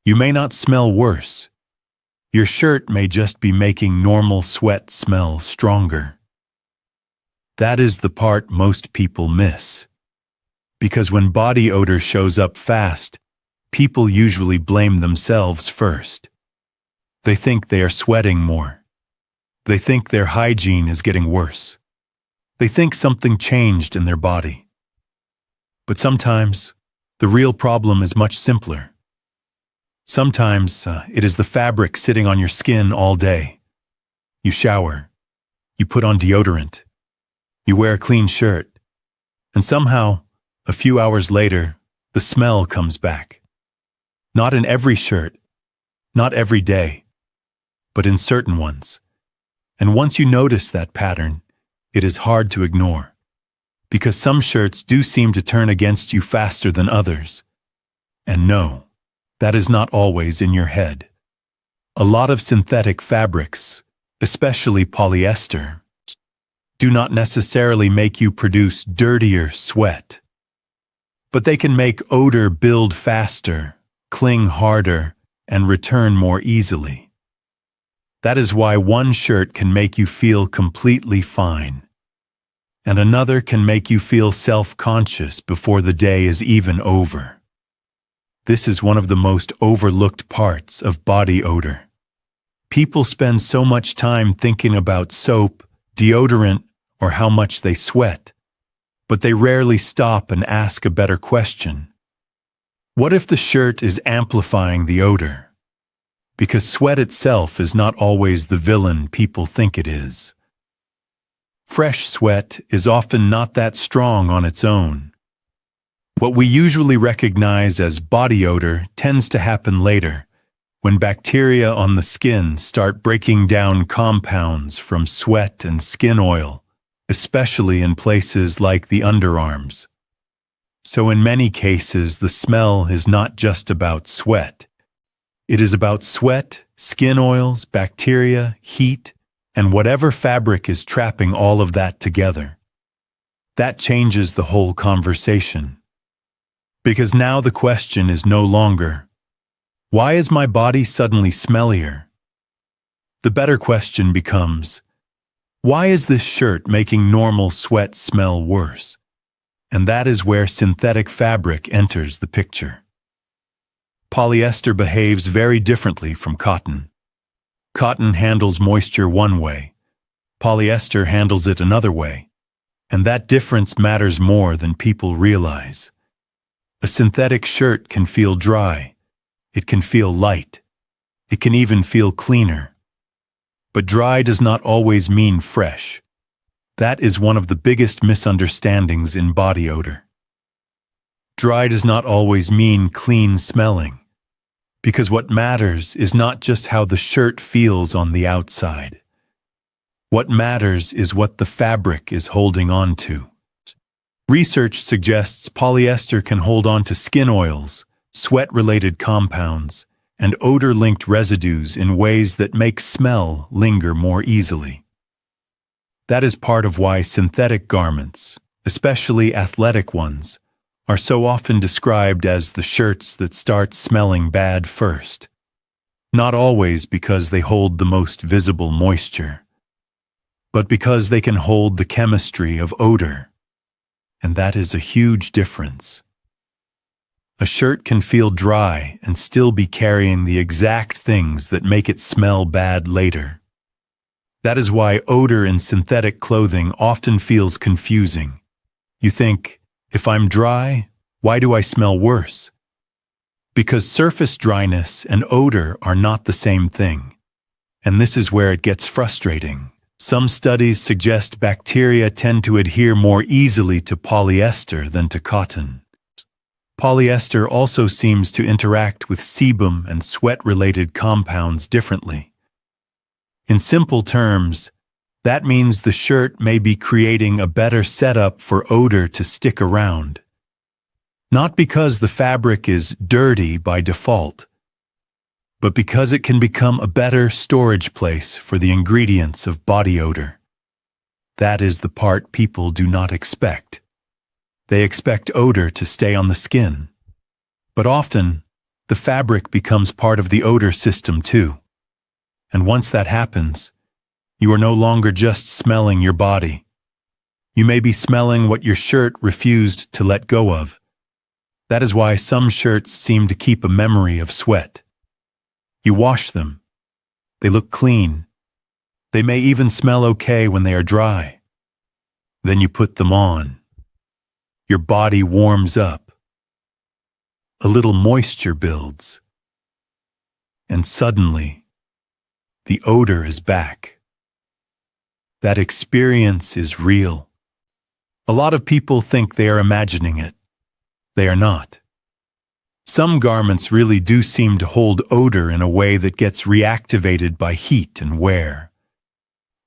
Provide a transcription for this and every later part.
You may not smell worse. Your shirt may just be making normal sweat smell stronger. That is the part most people miss. Because when body odor shows up fast, people usually blame themselves first. They think they are sweating more. They think their hygiene is getting worse. They think something changed in their body. But sometimes, the real problem is much simpler. Sometimes, it is the fabric sitting on your skin all day. You shower. You put on deodorant. You wear a clean shirt. And somehow, a few hours later, the smell comes back. Not in every shirt, not every day, but in certain ones. And once you notice that pattern, it is hard to ignore. Because some shirts do seem to turn against you faster than others. And no, that is not always in your head. A lot of synthetic fabrics, especially polyester, do not necessarily make you produce dirtier sweat. But they can make odor build faster, cling harder, and return more easily. That is why one shirt can make you feel completely fine, and another can make you feel self-conscious before the day is even over. This is one of the most overlooked parts of body odor. People spend so much time thinking about soap, deodorant, or how much they sweat, but they rarely stop and ask a better question. What if the shirt is amplifying the odor? Because sweat itself is not always the villain people think it is. Fresh sweat is often not that strong on its own. What we usually recognize as body odor tends to happen later, when bacteria on the skin start breaking down compounds from sweat and skin oil, especially in places like the underarms. So in many cases, the smell is not just about sweat. It is about sweat, skin oils, bacteria, heat, and whatever fabric is trapping all of that together. That changes the whole conversation. Because now the question is no longer, why is my body suddenly smellier? The better question becomes, why is this shirt making normal sweat smell worse? And that is where synthetic fabric enters the picture. Polyester behaves very differently from cotton. Cotton handles moisture one way. Polyester handles it another way. And that difference matters more than people realize. A synthetic shirt can feel dry. It can feel light. It can even feel cleaner. But dry does not always mean fresh. That is one of the biggest misunderstandings in body odor. Dry does not always mean clean smelling, because what matters is not just how the shirt feels on the outside. What matters is what the fabric is holding on to. Research suggests polyester can hold on to skin oils, sweat-related compounds, and odor-linked residues in ways that make smell linger more easily. That is part of why synthetic garments, especially athletic ones, are so often described as the shirts that start smelling bad first. Not always because they hold the most visible moisture, but because they can hold the chemistry of odor. And that is a huge difference. A shirt can feel dry and still be carrying the exact things that make it smell bad later. That is why odor in synthetic clothing often feels confusing. You think, if I'm dry, why do I smell worse? Because surface dryness and odor are not the same thing. And this is where it gets frustrating. Some studies suggest bacteria tend to adhere more easily to polyester than to cotton. Polyester also seems to interact with sebum and sweat-related compounds differently. In simple terms, that means the shirt may be creating a better setup for odor to stick around. Not because the fabric is dirty by default, but because it can become a better storage place for the ingredients of body odor. That is the part people do not expect. They expect odor to stay on the skin. But often, the fabric becomes part of the odor system too. And once that happens, you are no longer just smelling your body. You may be smelling what your shirt refused to let go of. That is why some shirts seem to keep a memory of sweat. You wash them. They look clean. They may even smell okay when they are dry. Then you put them on. Your body warms up. A little moisture builds. And suddenly, the odor is back. That experience is real. A lot of people think they are imagining it. They are not. Some garments really do seem to hold odor in a way that gets reactivated by heat and wear.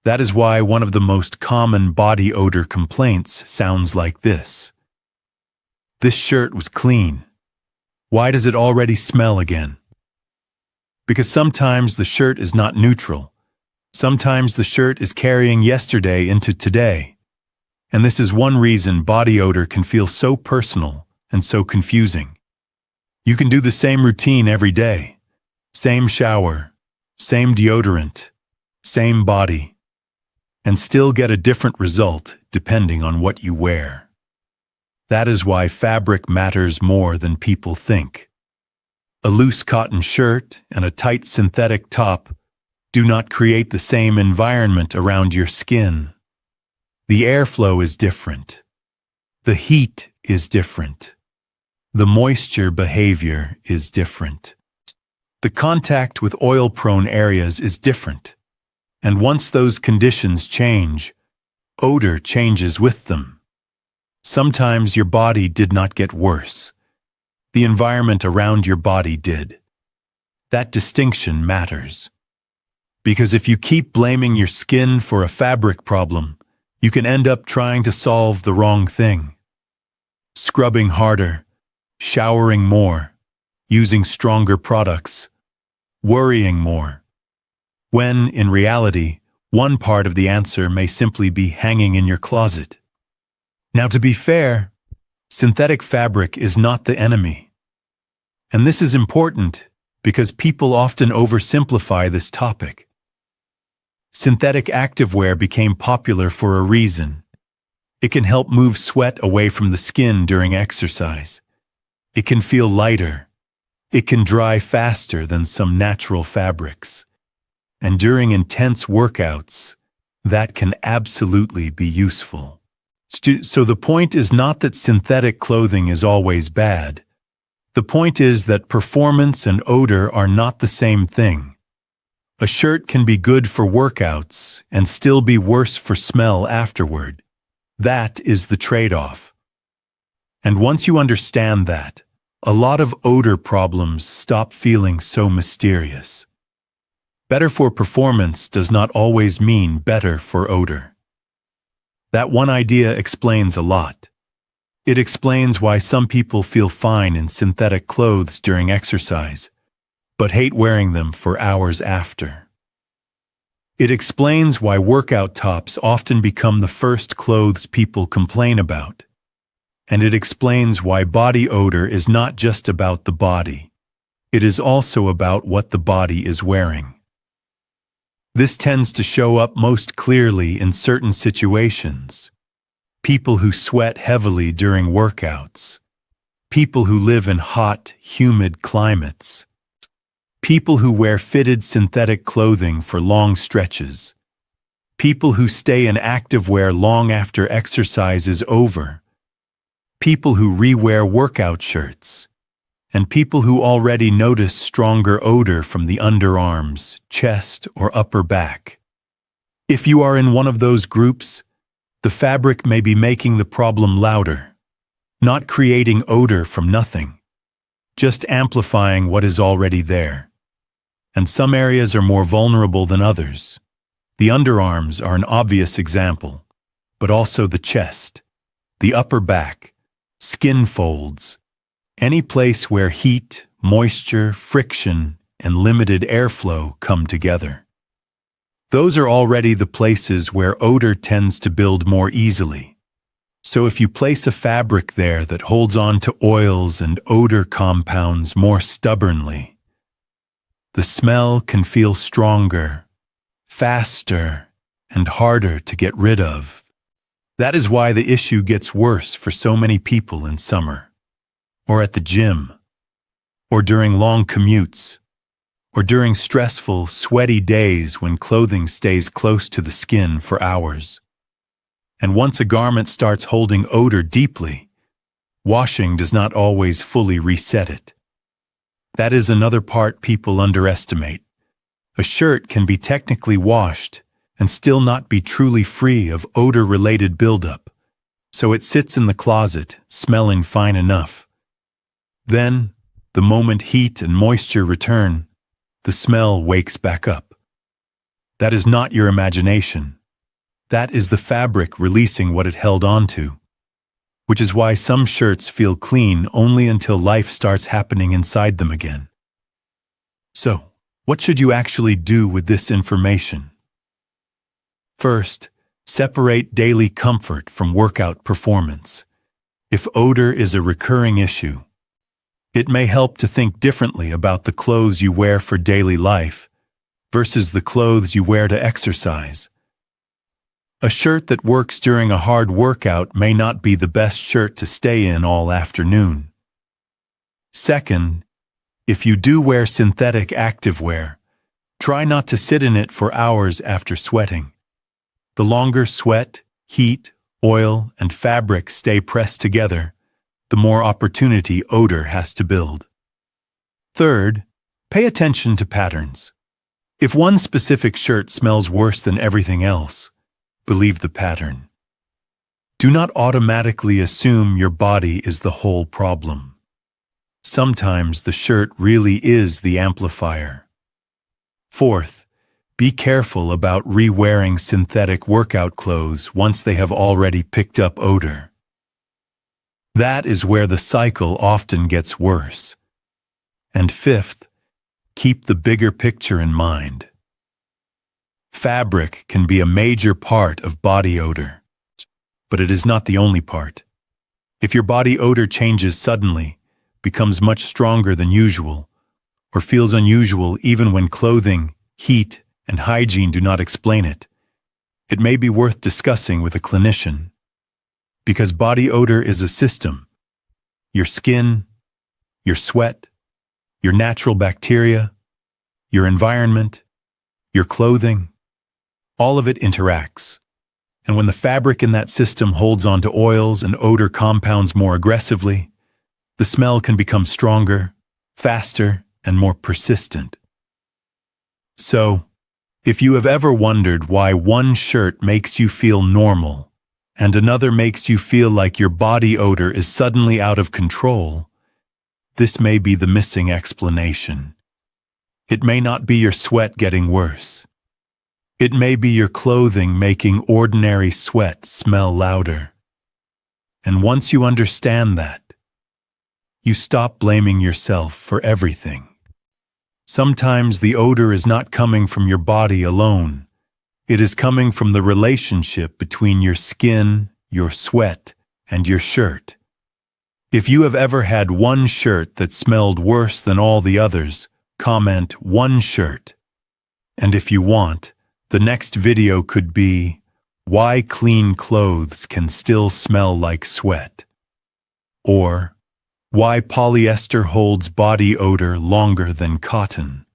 That is why one of the most common body odor complaints sounds like this. This shirt was clean. Why does it already smell again? Because sometimes the shirt is not neutral. Sometimes the shirt is carrying yesterday into today. And this is one reason body odor can feel so personal and so confusing. You can do the same routine every day. Same shower, same deodorant, same body, and still get a different result depending on what you wear. That is why fabric matters more than people think. A loose cotton shirt and a tight synthetic top do not create the same environment around your skin. The airflow is different. The heat is different. The moisture behavior is different. The contact with oil-prone areas is different. And once those conditions change, odor changes with them. Sometimes your body did not get worse. The environment around your body did. That distinction matters. Because if you keep blaming your skin for a fabric problem, you can end up trying to solve the wrong thing. Scrubbing harder, showering more, using stronger products, worrying more. When, in reality, one part of the answer may simply be hanging in your closet. Now, to be fair, synthetic fabric is not the enemy. And this is important because people often oversimplify this topic. Synthetic activewear became popular for a reason. It can help move sweat away from the skin during exercise. It can feel lighter. It can dry faster than some natural fabrics. And during intense workouts, that can absolutely be useful. So the point is not that synthetic clothing is always bad. The point is that performance and odor are not the same thing. A shirt can be good for workouts and still be worse for smell afterward. That is the trade-off. And once you understand that, a lot of odor problems stop feeling so mysterious. Better for performance does not always mean better for odor. That one idea explains a lot. It explains why some people feel fine in synthetic clothes during exercise, but hate wearing them for hours after. It explains why workout tops often become the first clothes people complain about. And it explains why body odor is not just about the body. It is also about what the body is wearing. This tends to show up most clearly in certain situations. People who sweat heavily during workouts. People who live in hot, humid climates. People who wear fitted synthetic clothing for long stretches. People who stay in activewear long after exercise is over. People who re-wear workout shirts. And people who already notice stronger odor from the underarms, chest, or upper back. If you are in one of those groups, the fabric may be making the problem louder, not creating odor from nothing, just amplifying what is already there. And some areas are more vulnerable than others. The underarms are an obvious example, but also the chest, the upper back, skin folds, any place where heat, moisture, friction, and limited airflow come together. Those are already the places where odor tends to build more easily. So if you place a fabric there that holds on to oils and odor compounds more stubbornly, the smell can feel stronger, faster, and harder to get rid of. That is why the issue gets worse for so many people in summer, or at the gym, or during long commutes, or during stressful, sweaty days when clothing stays close to the skin for hours. And once a garment starts holding odor deeply, washing does not always fully reset it. That is another part people underestimate. A shirt can be technically washed and still not be truly free of odor-related buildup, so it sits in the closet, smelling fine enough. Then, the moment heat and moisture return, the smell wakes back up. That is not your imagination. That is the fabric releasing what it held onto, which is why some shirts feel clean only until life starts happening inside them again. So, what should you actually do with this information? First, separate daily comfort from workout performance. If odor is a recurring issue, it may help to think differently about the clothes you wear for daily life versus the clothes you wear to exercise. A shirt that works during a hard workout may not be the best shirt to stay in all afternoon. Second, if you do wear synthetic activewear, try not to sit in it for hours after sweating. The longer sweat, heat, oil, and fabric stay pressed together, the more opportunity odor has to build. Third, pay attention to patterns. If one specific shirt smells worse than everything else, believe the pattern. Do not automatically assume your body is the whole problem. Sometimes the shirt really is the amplifier. Fourth, be careful about re-wearing synthetic workout clothes once they have already picked up odor. That is where the cycle often gets worse. And fifth, keep the bigger picture in mind. Fabric can be a major part of body odor, but it is not the only part. If your body odor changes suddenly, becomes much stronger than usual, or feels unusual even when clothing, heat, and hygiene do not explain it, it may be worth discussing with a clinician. Because body odor is a system. Your skin, your sweat, your natural bacteria, your environment, your clothing, all of it interacts. And when the fabric in that system holds on to oils and odor compounds more aggressively, the smell can become stronger, faster, and more persistent. So, if you have ever wondered why one shirt makes you feel normal and another makes you feel like your body odor is suddenly out of control, this may be the missing explanation. It may not be your sweat getting worse. It may be your clothing making ordinary sweat smell louder. And once you understand that, you stop blaming yourself for everything. Sometimes the odor is not coming from your body alone. It is coming from the relationship between your skin, your sweat, and your shirt. If you have ever had one shirt that smelled worse than all the others, comment "one shirt." And if you want, the next video could be "Why clean clothes can still smell like sweat," or "Why polyester holds body odor longer than cotton."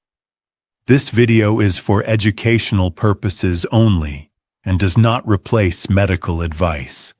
This video is for educational purposes only and does not replace medical advice.